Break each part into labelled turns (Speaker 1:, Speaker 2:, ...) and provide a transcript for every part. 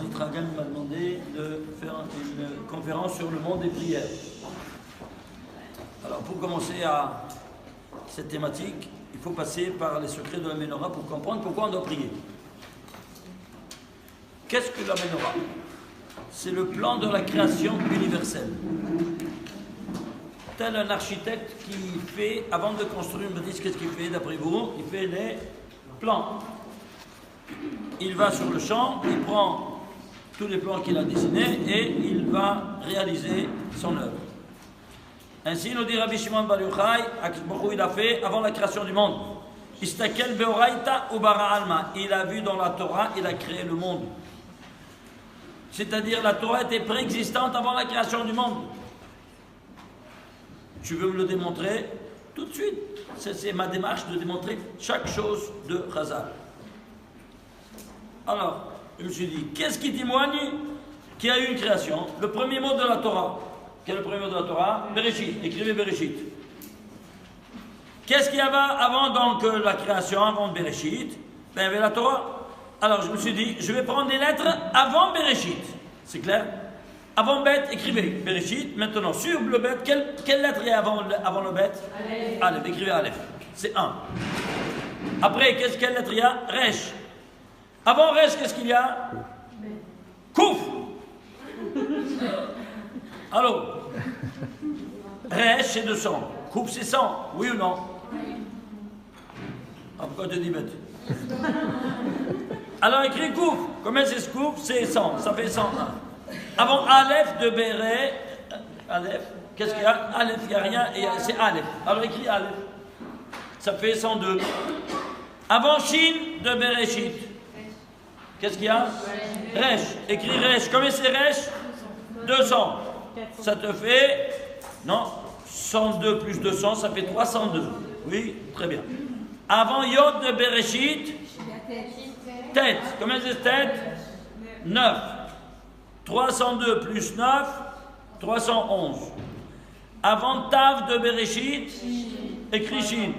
Speaker 1: Ronit Ragan m'a demandé de faire une conférence sur le monde des prières. Alors pour commencer à cette thématique, il faut passer par les secrets de la Ménorah pour comprendre pourquoi on doit prier. Qu'est-ce que la Ménorah? C'est le plan de la création universelle. Tel un architecte qui fait, avant de construire une bâtisse, qu'est-ce qu'il fait d'après vous? Il fait les plans. Il va sur le champ, il prend tous les plans qu'il a dessinés et il va réaliser son œuvre. Ainsi nous dit Rabbi Shimon Bar Yochai, il a fait avant la création du monde. Istakel beoraita u bara alma. Il a vu dans la Torah, il a créé le monde. C'est-à-dire la Torah était préexistante avant la création du monde. Tu veux me le démontrer? Tout de suite. C'est ma démarche de démontrer chaque chose de Chazal. Alors, je me suis dit, qu'est-ce qui témoigne qu'il y a eu une création? Le premier mot de la Torah. Quel est le premier mot de la Torah? Bereshit. Écrivez Bereshit. Qu'est-ce qu'il y avait avant donc la création, avant Bereshit? Ben, il y avait la Torah. Alors, je me suis dit, je vais prendre des lettres avant Bereshit. C'est clair? Avant Bet, écrivez Bereshit. Maintenant, sur le Bet, quelle lettre il y a avant le Bet? Aleph. Aleph, écrivez Aleph. C'est 1. Après, quelle lettre il y a? Resh. Avant Resh, qu'est-ce qu'il y a? Kouf. Alors, Resh, c'est 200. Kouf, c'est 100. Oui ou non? Ah, pourquoi tu dis Bet? Alors, écris Kouf. Combien c'est ce Kouf? C'est 100. Ça fait 101. Avant Aleph de Béré, Aleph, qu'est-ce qu'il y a? Aleph, il n'y a rien, c'est Aleph. Alors écris Aleph. Ça fait 102. Avant Shin de Bereshit, qu'est-ce qu'il y a? Resh. Écris Resh. Combien c'est Resh? 200. Ça te fait, non, 102 plus 200, ça fait 302. Oui, très bien. Avant Yod de Bereshit, tête. Combien c'est tête? 9. 302 plus 9, 311. Avant Tav de Bereshit, écris Shin.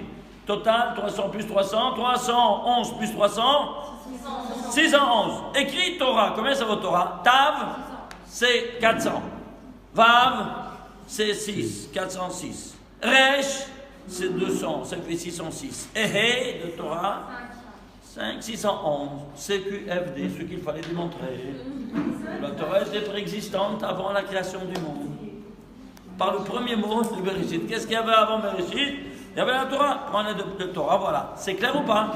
Speaker 1: Total, 300 plus 300, 311 plus 300, 611. Écris Torah. Combien ça vaut Torah? Tav, c'est 400. Vav, c'est 6, 406. Resh, c'est 200, ça fait 606. Ehe de Torah, 5, 611. CQFD, ce qu'il fallait démontrer. La Torah était préexistante avant la création du monde. Par le premier mot de Bereshit. Qu'est-ce qu'il y avait avant Bereshit? Il y avait la Torah. On a de Torah, voilà. C'est clair ou pas?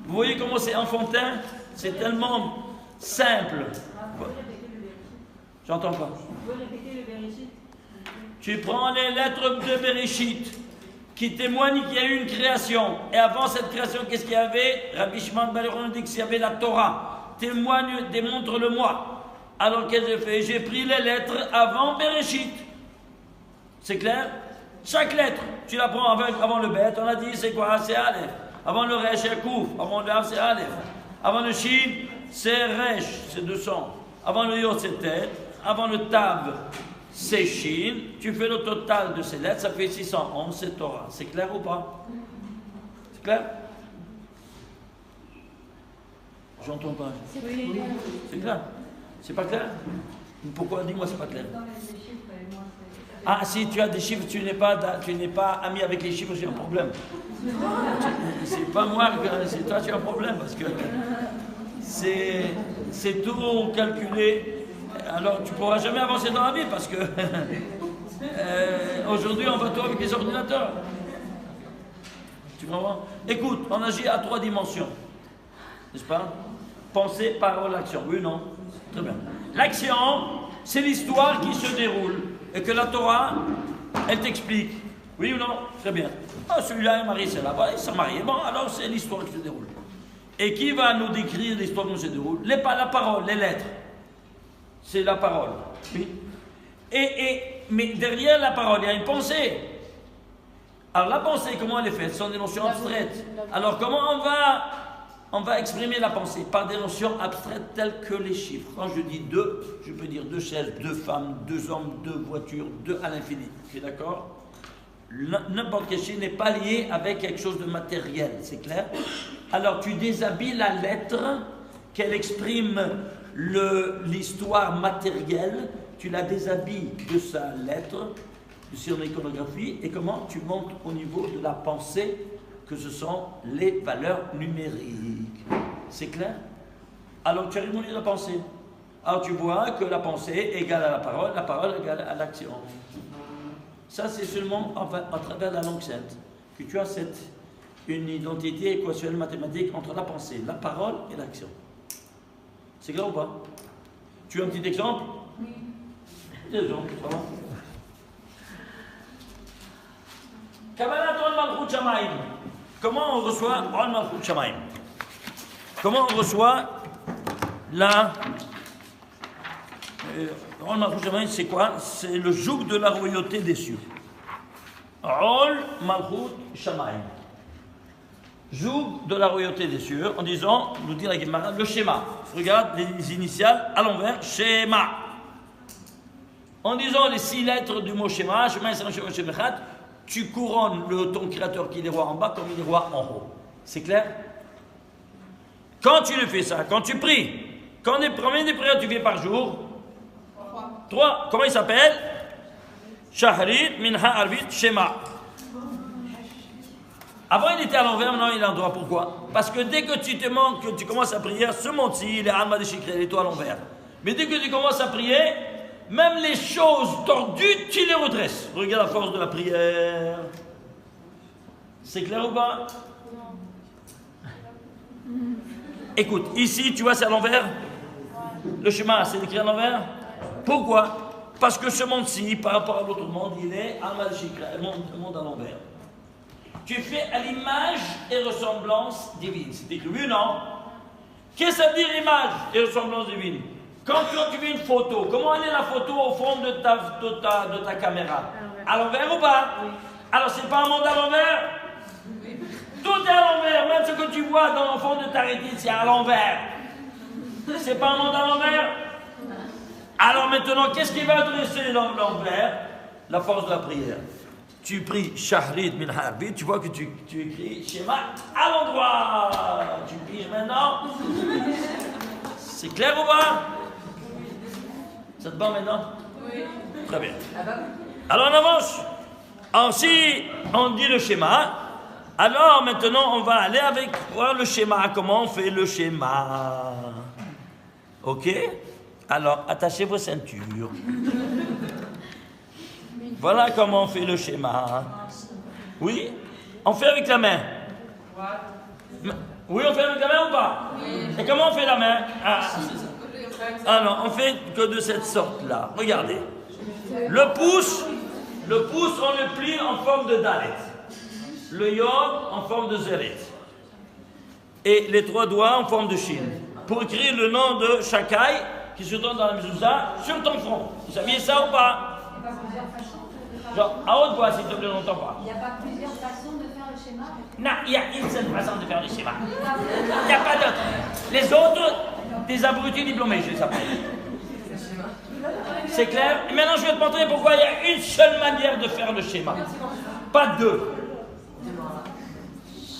Speaker 1: Vous voyez comment c'est enfantin? C'est tellement simple. J'entends pas. Tu prends les lettres de Bereshit qui témoignent qu'il y a eu une création. Et avant cette création, qu'est-ce qu'il y avait? Rabbi Shimon Bar Yochai dit qu'il y avait la Torah. Témoigne, démontre-le-moi. Alors qu'est-ce que j'ai fait? J'ai pris les lettres avant Bereshit. C'est clair? Chaque lettre, tu la prends avant le Bet, on a dit c'est quoi? C'est Aleph. Avant le Resh, c'est Kouf. Avant le Av, c'est Aleph. Avant le Shin, c'est Resh, c'est 200. Avant le Yod, c'est Tête. Avant le Tav, c'est Shin. Tu fais le total de ces lettres, ça fait 611, c'est Torah. C'est clair ou pas? C'est clair? J'entends pas. Oui. C'est clair? C'est pas clair? Pourquoi? Dis-moi, c'est pas clair. Ah, si tu as des chiffres, tu n'es pas ami avec les chiffres, j'ai un problème. C'est pas moi, c'est toi qui as un problème, parce que c'est tout calculé. Alors, tu ne pourras jamais avancer dans la vie, parce que aujourd'hui, on va tout avec les ordinateurs. Tu comprends? Écoute, on agit à 3 dimensions, n'est-ce pas? Pensée, parole, action. Oui ou non? Très bien. L'action, c'est l'histoire qui se déroule et que la Torah, elle t'explique. Oui ou non? Très bien. Ah, celui-là est marié, c'est là-bas, il s'est marié. Bon, alors c'est l'histoire qui se déroule. Et qui va nous décrire l'histoire qui se déroule? La parole, les lettres. C'est la parole. Oui. Mais derrière la parole, il y a une pensée. Alors la pensée, comment elle est faite? Ce sont des notions abstraites. Alors comment on va exprimer la pensée? Par des notions abstraites telles que les chiffres. Quand je dis 2, je peux dire 2 chaises, 2 femmes, 2 hommes, 2 voitures, 2 à l'infini. Tu es d'accord? N'importe quel chiffre n'est pas lié avec quelque chose de matériel, c'est clair? Alors tu déshabilles la lettre qu'elle exprime l'histoire matérielle, tu la déshabilles de sa lettre sur l'iconographie et comment tu montes au niveau de la pensée que ce sont les valeurs numériques. C'est clair? Alors tu arrives au niveau de la pensée. Alors tu vois que la pensée égale à la parole égale à l'action. Ça c'est seulement à travers la langue sainte que tu as une identité équationnelle mathématique entre la pensée, la parole et l'action. C'est clair ou pas? Tu veux un petit exemple? Oui. Des exemples, ça va. Kabbalat Ol Malchut Shamaim. Comment on reçoit Ol Malchut Shamaim? Comment on reçoit la Ol Malchut Shamaim, c'est quoi? C'est le joug de la royauté des cieux. Ol Malchut Shamaim. Joug de la royauté des cieux, en disant, nous dit la Gemara, le schéma. Regarde les initiales à l'envers, schéma. En disant les 6 lettres du mot schéma, tu couronnes ton créateur qui est roi en bas comme il est roi en haut. C'est clair? Quand tu le fais ça, quand tu pries, combien de prières tu fais par jour? 3. Comment il s'appelle? Shahrit, Minha, Arvit, Shema. Avant il était à l'envers, maintenant il est à l'endroit. Pourquoi? Parce que dès que tu commences à prier, ce monde-ci, il est Alma de Shikre, il est toi à l'envers. Mais dès que tu commences à prier, même les choses tordues, tu les redresses. Regarde la force de la prière. C'est clair ou pas? Écoute, ici, tu vois, c'est à l'envers. Le schéma, c'est écrit à l'envers. Pourquoi? Parce que ce monde-ci, par rapport à l'autre monde, il est Alma de Shikre, le monde à l'envers. Tu fais à l'image et ressemblance divine. C'est écrit, oui ou non? Qu'est-ce que ça veut dire image et ressemblance divine? Quand tu fais une photo, comment elle est la photo au fond de ta caméra? À l'envers ou pas? Oui. Alors c'est pas un monde à l'envers? Oui. Tout est à l'envers, même ce que tu vois dans le fond de ta rétine, c'est à l'envers. C'est pas un monde à l'envers? Alors maintenant, qu'est-ce qui va dresser l'envers? La force de la prière. Tu pries Shahrit min Harbi, tu vois que tu écris schéma à l'endroit. Tu piges maintenant. C'est clair ou pas? Ça te va maintenant? Oui. Très bien. Alors on avance. Si on dit le schéma, alors maintenant on va aller voir le schéma. Comment on fait le schéma? Ok? Alors attachez vos ceintures. Voilà comment on fait le schéma. Oui? On fait avec la main. Oui, on fait avec la main ou pas? Oui. Et comment on fait la main? Non, on fait que de cette sorte-là. Regardez. Le pouce, on le plie en forme de dalet. Le yod en forme de zéret. Et les 3 doigts en forme de shin. Pour écrire le nom de Shakai qui se donne dans la mezouza sur ton front. Vous saviez ça ou pas? Genre, à haute voix, s'il te plaît, on n'entend pas.
Speaker 2: Il n'y a pas plusieurs façons de faire le schéma?
Speaker 1: Non, il y a une seule façon de faire le schéma. Il n'y a pas d'autre. Les autres, des abrutis diplômés, je les appelle. C'est clair? Et maintenant, je vais te montrer pourquoi il y a une seule manière de faire le schéma. Pas 2.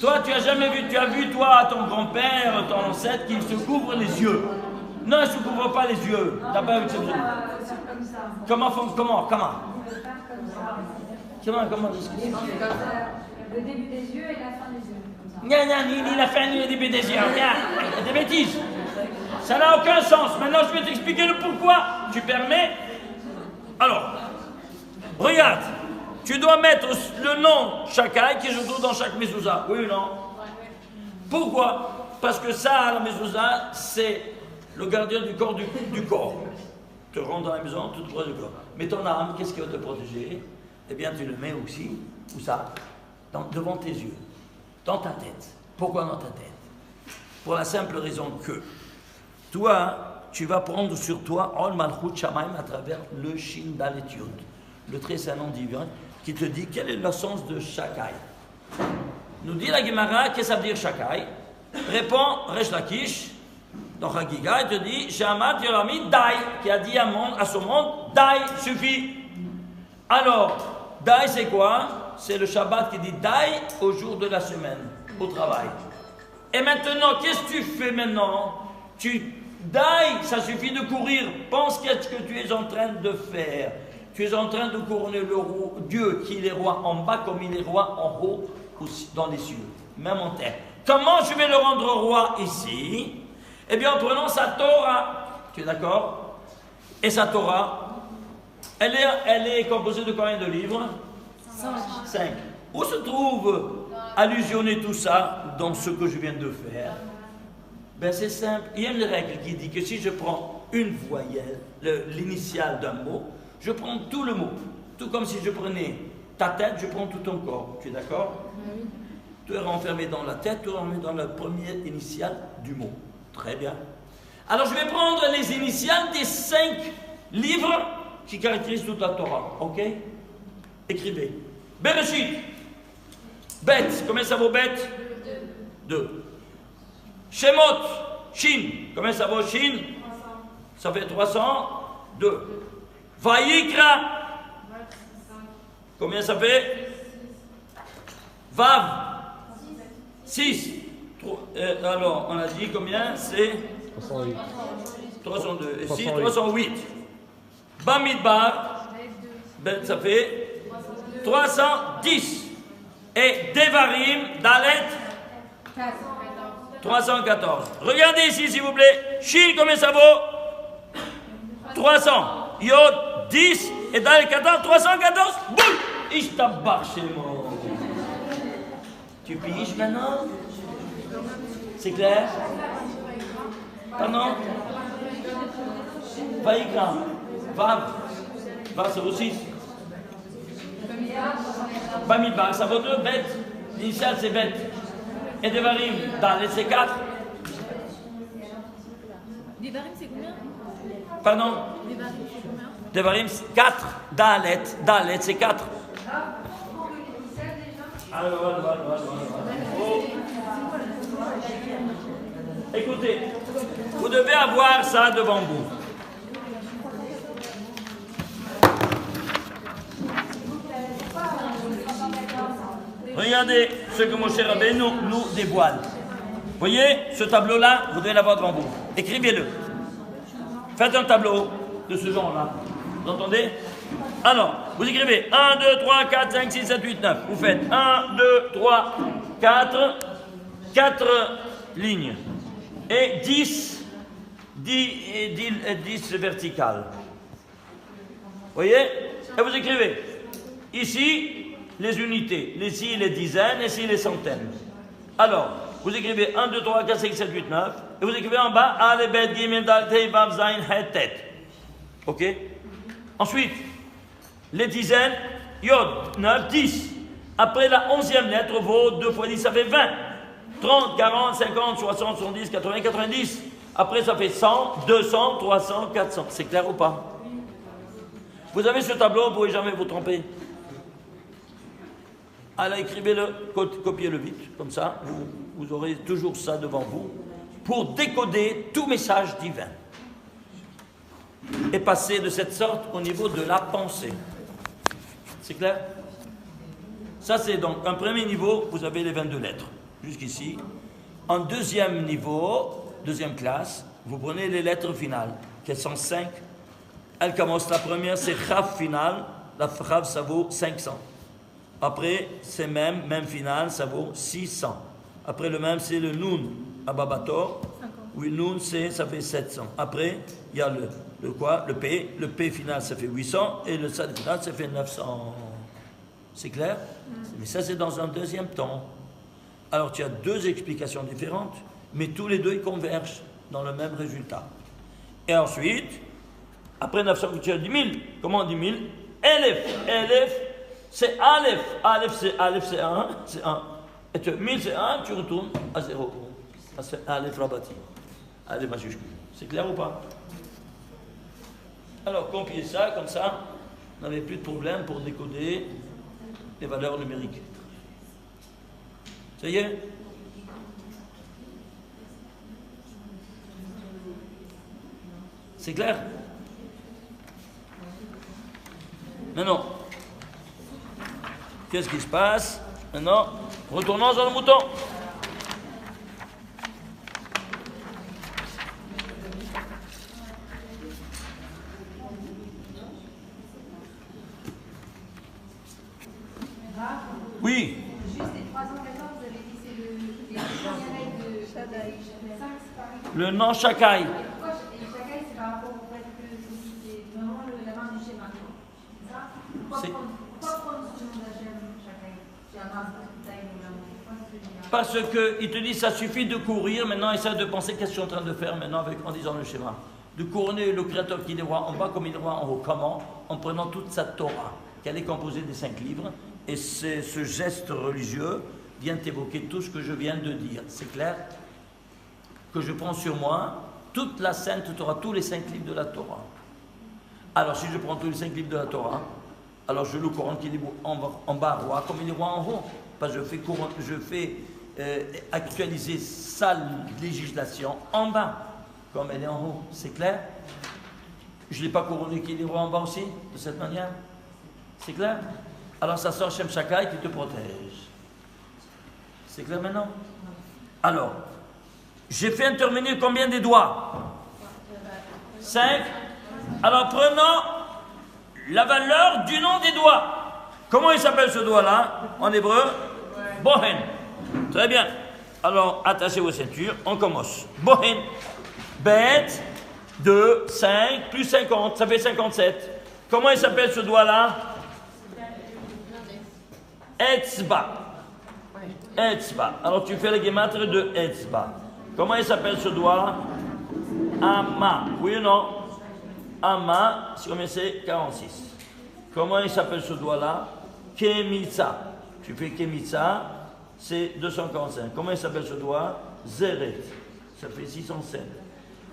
Speaker 1: Toi, tu as vu, toi, ton grand-père, ton ancêtre, qui se couvre les yeux. Non, il ne se couvre pas les yeux. D'abord, comment?
Speaker 2: Le début des yeux et la fin des yeux.
Speaker 1: Ni la fin ni le début des yeux. C'est des bêtises. Ça n'a aucun sens. Maintenant, je vais t'expliquer le pourquoi. Tu permets? Alors, regarde. Tu dois mettre le nom Shakai qui se trouve dans chaque mezouza. Oui ou non? Pourquoi? Parce que ça, la mezouza, c'est le gardien du corps du corps. Tu rentres dans la maison, tu te protèges du corps. Mais ton âme, qu'est-ce qui va te protéger? Eh bien, tu le mets aussi, où ça? Devant tes yeux, dans ta tête. Pourquoi dans ta tête? Pour la simple raison que toi, tu vas prendre sur toi Ol Malchut Shamaim à travers le Shin Dalet Yud, le très saint nom divin, qui te dit quel est le sens de Shakai. Nous dit la Gemara, qu'est-ce que ça veut dire Shakai? Répond Resh Lakish, dans Hagiga, il te dit Shamat Yorami Dai, qui a dit à son monde Dai, suffit. Alors, Dai c'est quoi? C'est le Shabbat qui dit Dai au jour de la semaine, au travail. Et maintenant, qu'est-ce que tu fais maintenant? Tu Dai, ça suffit de courir. Pense qu'est-ce que tu es en train de faire. Tu es en train de couronner le roi, Dieu qui est roi en bas comme il est roi en haut dans les cieux, même en terre. Comment je vais le rendre roi ici? Eh bien, en prenant sa Torah. Tu es d'accord? Et sa Torah, elle est composée de combien de livres? 5. Où se trouve allusionner tout ça dans ce que je viens de faire? Ben c'est simple. Il y a une règle qui dit que si je prends une voyelle, l'initiale d'un mot, je prends tout le mot. Tout comme si je prenais ta tête, je prends tout ton corps. Tu es d'accord? Oui. Tu es renfermé dans la tête, tu es renfermé dans la première initiale du mot. Très bien. Alors je vais prendre les initiales des 5 livres qui caractérisent toute la Torah. Ok? Écrivez. Bereshit. Bet. Combien ça vaut Bet? 2. Shemot. Shin. Combien ça vaut Shin? 300. Ça fait 300. 2. Vayikra. Combien ça fait? Vav. 6. Alors, on a dit combien? C'est
Speaker 3: 308.
Speaker 1: 302. Et 6, 308. Bamidbar. Ben, ça fait 310. Et Devarim, Dalet, 314. Regardez ici, s'il vous plaît. Shin, combien ça vaut? 300. Yod, 10. Et Dalet, 14. 314. Boum! Ishtabar chez moi. Tu piges maintenant? C'est clair? Pardon? Vaïkra. Vav. Vav, ça vaut 6. Bamidbar, ça vaut 2. Bet. L'initial, c'est Bet. Et Devarim, Dalet, c'est 4.
Speaker 4: Devarim, c'est combien?
Speaker 1: Pardon?
Speaker 4: Devarim, c'est combien?
Speaker 1: Devarim, 4. Dalet. Dalet, c'est 4. Oh. Écoutez, vous devez avoir ça devant vous. Regardez ce que Moshe Rabbeinu nous dévoile. Vous voyez, ce tableau-là, vous devez l'avoir devant vous. Écrivez-le. Faites un tableau de ce genre-là. Vous entendez? Alors, vous écrivez 1, 2, 3, 4, 5, 6, 7, 8, 9. Vous faites 1, 2, 3, 4, 4 lignes. Et 10 verticales. Vous voyez? Et vous écrivez ici les unités, ici les dizaines, ici les centaines. Alors, vous écrivez 1, 2, 3, 4, 5, 7, 8, 9. Et vous écrivez en bas Ale, Bet, Gimel, Dal, Tei, Vav, Zayin, Het, Tet. Ok? Ensuite, les dizaines, Yod, 9, 10. Après la 11e lettre vaut 2 fois 10, ça fait 20. 30, 40, 50, 60, 70, 80, 90. Après, ça fait 100, 200, 300, 400. C'est clair ou pas? Vous avez ce tableau, vous ne pouvez jamais vous tromper. Alors, écrivez-le, copiez-le vite, comme ça, vous aurez toujours ça devant vous, pour décoder tout message divin. Et passer de cette sorte au niveau de la pensée. C'est clair? Ça, c'est donc un premier niveau, vous avez les 22 lettres, jusqu'ici. En deuxième niveau, deuxième classe, vous prenez les lettres finales, qu'elles sont 5. Elles commencent, la première, c'est Chav finale, la Chav, ça vaut 500. Après, c'est même finale, ça vaut 600. Après, le même, c'est le Nun, Ababator. Oui, Nun, ça fait 700. Après, il y a le P. Le P final, ça fait 800. Et le Sad final, ça fait 900. C'est clair? Mais ça, c'est dans un deuxième temps. Alors, tu as 2 explications différentes, mais tous les 2, ils convergent dans le même résultat. Et ensuite, après 900, tu as 10 000. Comment 10 000? Elef, c'est Aleph. Aleph, c'est 1. C'est 1. Et 1000, c'est 1, tu retournes à 0. C'est Aleph rabati. Aleph majuscule. C'est clair ou pas? Alors, compiez ça, comme ça, vous n'avez plus de problème pour décoder les valeurs numériques. Ça y est? C'est clair? Maintenant, qu'est-ce qui se passe? Maintenant, retournons dans le mouton. Le nom Shakai.
Speaker 2: Pourquoi Shakai, c'est par rapport au fait que c'est vraiment la main du schéma. C'est ça? Pourquoi prendre ce nom d'Hachem Shakai? J'ai un grave taille de l'amour.
Speaker 1: Parce qu'il te dit ça suffit de courir, maintenant essaie de penser qu'est-ce que je suis en train de faire maintenant en disant le schéma. De couronner le Créateur qui est roi en bas comme il est roi en haut. Comment? En prenant toute sa Torah, qu'elle est composée des 5 livres, et ce geste religieux vient évoquer tout ce que je viens de dire. C'est clair? Que je prends sur moi toute la Sainte Torah, tous les 5 livres de la Torah. Alors si je prends tous les 5 livres de la Torah, alors je le couronne qui est en bas roi comme il est roi en haut. Parce que je fais actualiser sa législation en bas, comme elle est en haut. C'est clair? Je ne l'ai pas couronné qu'il est roi en bas aussi, de cette manière? C'est clair? Alors ça sort Shem Shakai qui te protège. C'est clair maintenant? Alors, j'ai fait intervenir combien des doigts? 5. Alors prenons la valeur du nom des doigts. Comment il s'appelle ce doigt-là en hébreu? Bohen. Très bien. Alors, attachez vos ceintures, on commence. Bohen. Bet, 2, 5, plus 50, ça fait 57. Comment il s'appelle ce doigt-là? Etzba. Etzba. Alors, tu fais le gematria de Etzba. Comment il s'appelle ce doigt? Amma. Oui ou non? Amma, c'est combien c'est? 46. Comment il s'appelle ce doigt-là? Kemitsa. Tu fais Kemitsa, c'est 245. Comment il s'appelle ce doigt? Zeret. Ça fait 607.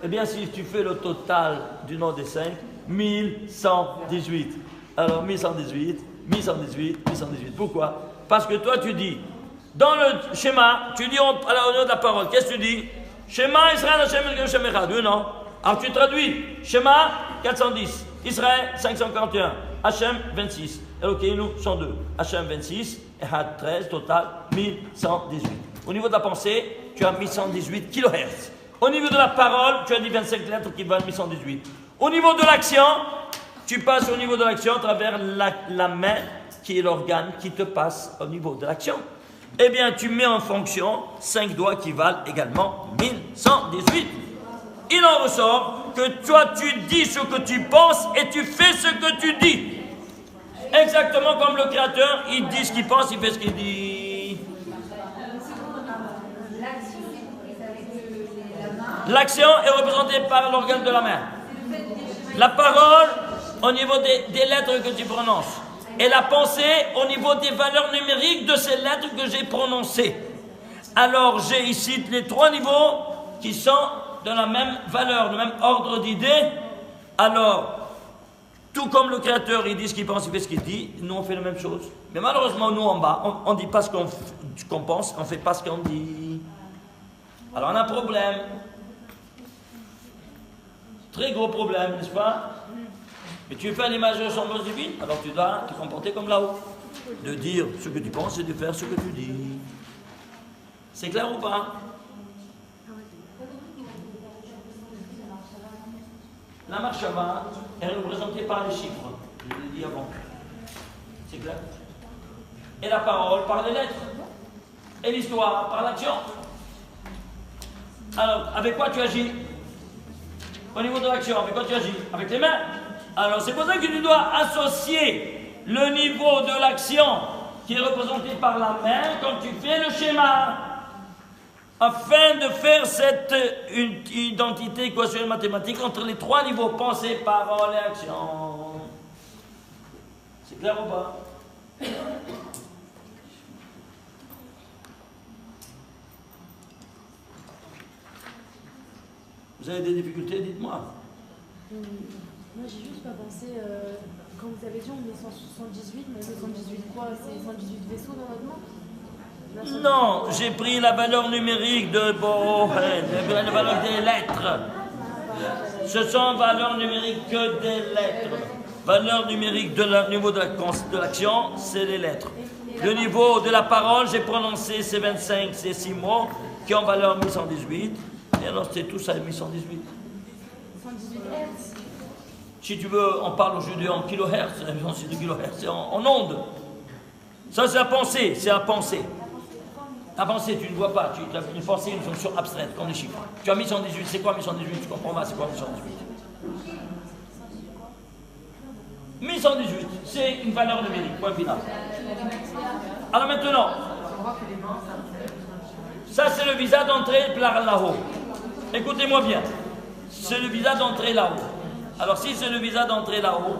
Speaker 1: Eh bien, si tu fais le total du nom des 5, 1118. Alors, 1118, 1118, 1118. Pourquoi? Parce que toi, tu dis, dans le schéma, tu dis au nom de la parole, qu'est-ce que tu dis? Schéma Israël Hashem Hashem Echad, oui non? Alors tu traduis, schéma 410, Israël 541, Hashem 26, Elokeinu 102, Hashem 26, Echad 13, total 1118. Au niveau de la pensée, tu as 1118 kHz. Au niveau de la parole, tu as dit 25 lettres qui valent 1118. Au niveau de l'action, tu passes au niveau de l'action à travers la main qui est l'organe qui te passe au niveau de l'action. Eh bien, tu mets en fonction 5 doigts qui valent également 1118. Il en ressort que toi, tu dis ce que tu penses et tu fais ce que tu dis. Exactement comme le Créateur, il dit ce qu'il pense, il fait ce qu'il dit. L'action est représentée par l'organe de la main. La parole, au niveau des lettres que tu prononces. Et la pensée au niveau des valeurs numériques de ces lettres que j'ai prononcées. Alors j'ai ici les 3 niveaux qui sont de la même valeur, le même ordre d'idées. Alors, tout comme le Créateur, il dit ce qu'il pense, il fait ce qu'il dit, nous on fait la même chose. Mais malheureusement, nous en bas, on ne dit pas ce qu'on pense, on ne fait pas ce qu'on dit. Alors on a un problème. Très gros problème, n'est-ce pas? Mais tu fais l'image de son boss divine, alors tu dois te comporter comme là-haut. De dire ce que tu penses et de faire ce que tu dis. C'est clair ou pas? La marche avant est représentée par les chiffres. Je l'ai dit avant. C'est clair? Et la parole par les lettres. Et l'histoire par l'action. Alors, avec quoi tu agis? Au niveau de l'action, avec quoi tu agis? Avec les mains. Alors c'est pour ça que tu dois associer le niveau de l'action qui est représenté par la main quand tu fais le schéma, afin de faire cette identité équationnelle mathématique entre les 3 niveaux, pensée, parole et action. C'est clair ou pas? Vous avez des difficultés, dites-moi.
Speaker 4: Moi, j'ai juste pas pensé, quand vous avez dit on met 178, mais 178 quoi? C'est 118 vaisseaux dans notre monde?
Speaker 1: Non, j'ai pris la valeur numérique de Bohen, la valeur des lettres. Ce sont valeurs numériques que des lettres. Valeur numérique de niveau de l'action, c'est les lettres. Le niveau de la parole, j'ai prononcé ces 25, ces 6 mots qui ont valeur 1118. Et alors, c'est tout ça, 1118.
Speaker 4: 118 Hertz.
Speaker 1: Si tu veux, on parle aujourd'hui en kilohertz, c'est de kilohertz, c'est en ondes. Ça, c'est la pensée, c'est la pensée. avancé, tu ne vois pas, tu as une pensée, une fonction abstraite, comme les chiffres. Tu as 1118, c'est quoi 1118? Tu comprends pas, c'est quoi 1118? 1118, c'est une valeur numérique, point final. Alors maintenant, ça c'est le visa d'entrée par là-haut. Écoutez-moi bien, c'est le visa d'entrée là-haut. Alors si c'est le visa d'entrée là-haut,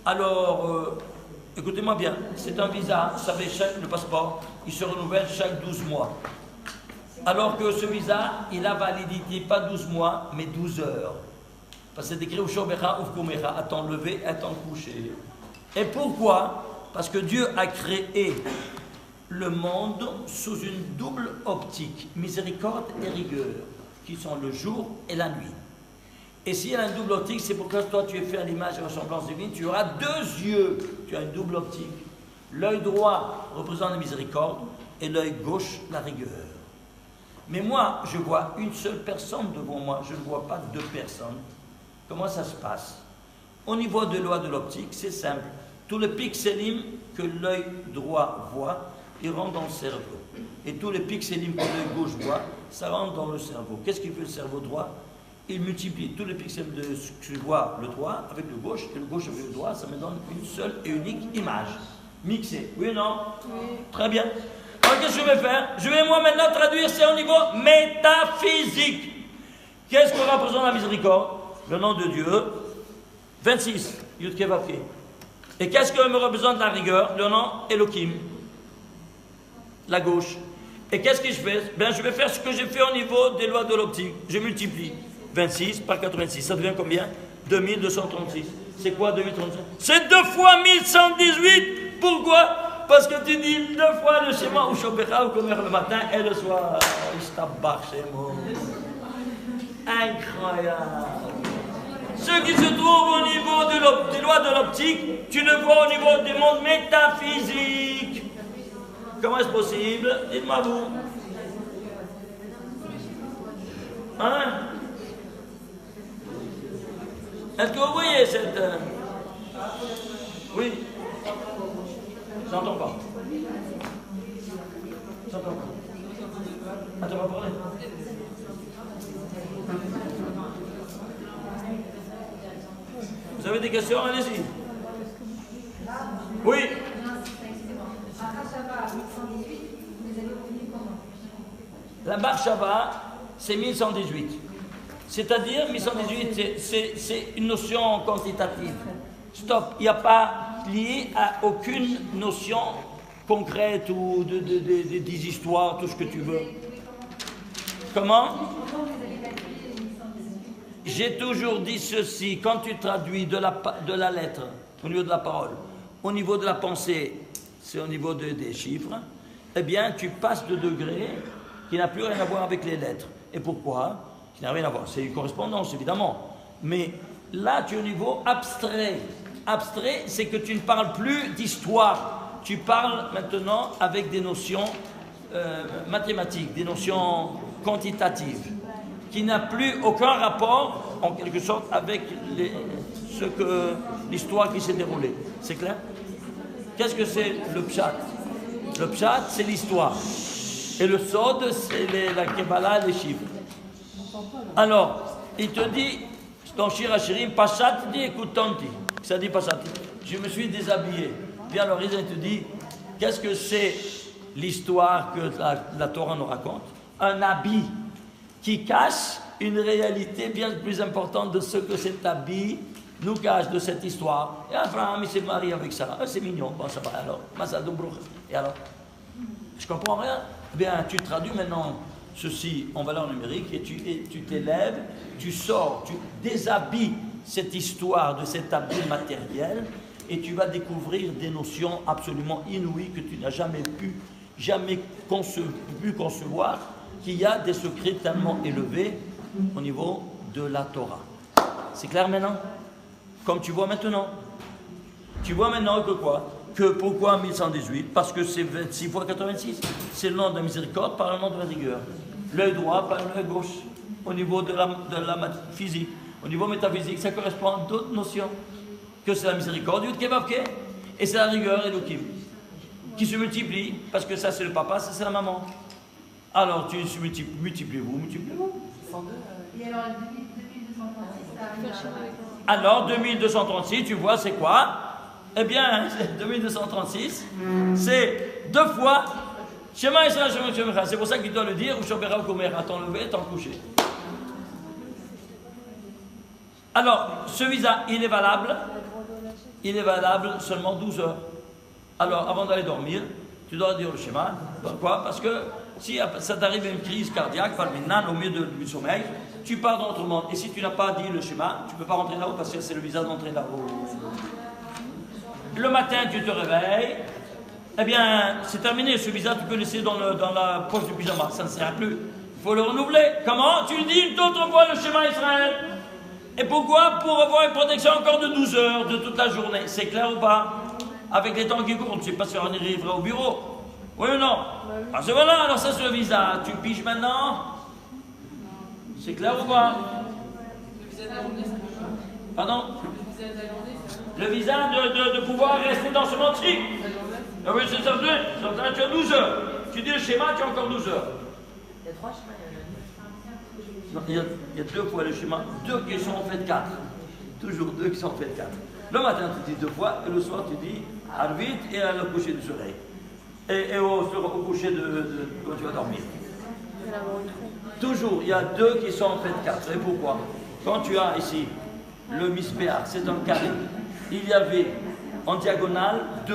Speaker 1: alors écoutez-moi bien, c'est un visa, vous savez, le passeport, il se renouvelle chaque 12 mois. Alors que ce visa, il a validité pas 12 mois, mais 12 heures. Parce que c'est écrit au Shobecha ou Kumecha, à temps levé, à temps couché. Et pourquoi? Parce que Dieu a créé le monde sous une double optique, miséricorde et rigueur, qui sont le jour et la nuit. Et s'il y a une double optique, c'est pourquoi toi tu es fait à l'image et ressemblance divine, tu auras deux yeux, tu as une double optique. L'œil droit représente la miséricorde et l'œil gauche la rigueur. Mais moi, je vois une seule personne devant moi, je ne vois pas deux personnes. Comment ça se passe? Au niveau de loi de l'optique, c'est simple. Tous les pixelim que l'œil droit voit, ils rentrent dans le cerveau. Et tous les pixelim que l'œil gauche voit, ça rentre dans le cerveau. Qu'est-ce qu'il fait le cerveau droit? Il multiplie tous les pixels de ce que je vois le droit avec le gauche, et le gauche avec le droit, ça me donne une seule et unique image. Mixée. Oui ou non? Oui. Très bien. Alors qu'est-ce que je vais faire? Je vais moi maintenant traduire ça au niveau métaphysique. Qu'est-ce que représente la miséricorde? Le nom de Dieu. 26. Yud Kei Vav Kei. Et qu'est-ce que me représente la rigueur? Le nom Elohim. La gauche. Et qu'est-ce que je fais? Ben, je vais faire ce que j'ai fait au niveau des lois de l'optique. Je multiplie 26 par 86. Ça devient combien? 2236. C'est quoi 2036? C'est 2 fois 1118. Pourquoi? Parce que tu dis 2 fois le schéma au Shobecha ou Komer le matin et le soir. Incroyable. Ce qui se trouve au niveau des lois de l'optique, tu le vois au niveau du monde métaphysique. Comment est-ce possible? Dites-moi vous. Hein? Est-ce que vous voyez cette... Oui. J'entends pas. J'entends pas. Attends, on va parler. Vous avez des questions? Allez-y. Oui. La Bar Shava, c'est 1118. C'est-à-dire, 1118, c'est une notion quantitative. Stop, il n'y a pas lié à aucune notion concrète ou des histoires, tout ce que tu veux. Comment? J'ai toujours dit ceci, quand tu traduis de la lettre, au niveau de la parole, au niveau de la pensée, c'est au niveau des chiffres, eh bien, tu passes de degré qui n'a plus rien à voir avec les lettres. Et pourquoi? Qui n'a rien à voir. C'est une correspondance, évidemment. Mais là, tu es au niveau abstrait. Abstrait, c'est que tu ne parles plus d'histoire. Tu parles maintenant avec des notions mathématiques, des notions quantitatives, qui n'a plus aucun rapport, en quelque sorte, avec l'histoire qui s'est déroulée. C'est clair? Qu'est-ce que c'est le pshat? Le pshat, c'est l'histoire. Et le sod, c'est la Kabbalah, les chiffres. Alors, il te dit, dans Shir Hashirim, Pashat dit écoutanti. Ça dit Pashat. Je me suis déshabillé. Puis alors, il te dit, qu'est-ce que c'est l'histoire que la Torah nous raconte? Un habit qui cache une réalité bien plus importante de ce que cet habit nous cache de cette histoire. Et Abraham, il s'est marié avec Sarah. C'est mignon. Bon, ça va alors. Et alors? Je comprends rien. Bien, tu traduis maintenant ceci en valeur numérique et tu t'élèves, tu sors, tu déshabilles cette histoire de cet habit matériel et tu vas découvrir des notions absolument inouïes que tu n'as jamais pu concevoir, qu'il y a des secrets tellement élevés au niveau de la Torah. C'est clair maintenant? Comme tu vois maintenant. Tu vois maintenant que quoi? Que pourquoi 1118? Parce que c'est 26 fois 86. C'est le nom de la miséricorde par le nom de la rigueur. L'œil droit par l'œil gauche. Au niveau de la physique. Au niveau métaphysique, ça correspond à d'autres notions. Que c'est la miséricorde, Yud Kei Vav Kei, et c'est la rigueur Elohim. qui se multiplient, parce que ça c'est le papa, ça c'est la maman. Alors tu multipliez-vous.
Speaker 2: Et alors, 2236, ça arrive à...
Speaker 1: Alors 2236, tu vois c'est quoi? Eh bien, 2236, c'est 2 fois Shema Israël, Shema Shema. C'est pour ça que tu dois le dire, ou Shobera ou Komer, à ton lever, à ton coucher. Alors, ce visa, il est valable seulement 12 heures. Alors, avant d'aller dormir, tu dois dire le schéma. Pourquoi? Parce que si ça t'arrive une crise cardiaque, par maintenant, au milieu du sommeil, tu pars dans notre monde. Et si tu n'as pas dit le schéma, tu ne peux pas rentrer là-haut parce que c'est le visa d'entrer là-haut. Le matin, tu te réveilles. Eh bien, c'est terminé. Ce visa, tu peux le laisser dans la poche du pyjama. Ça ne sert plus. Il faut le renouveler. Comment? Tu dis une autre fois le schéma Israël. Et pourquoi? Pour avoir une protection encore de 12 heures de toute la journée. C'est clair ou pas? Avec les temps qui courent, on ne sait pas si on arrivera au bureau. Oui ou non? Parce que voilà, alors ça c'est le visa. Tu piges maintenant? C'est clair ou pas? Pardon? Le visa de pouvoir rester dans ce monde-ci. Ah oui, c'est certain. Tu as 12 heures. Tu dis le schéma, tu as encore 12 heures.
Speaker 3: Il y a 3 schémas.
Speaker 1: Non, il y a 2 fois le schéma, 2 qui sont en fait 4. Toujours 2 qui sont en fait 4. Le matin, tu dis 2 fois, et le soir, tu dis Arvit et à le coucher du soleil. Et au coucher quand tu vas dormir. Toujours, il y a 2 qui sont en fait 4. Et pourquoi? Quand tu as ici le mispéar, c'est un carré, il y avait en diagonale 2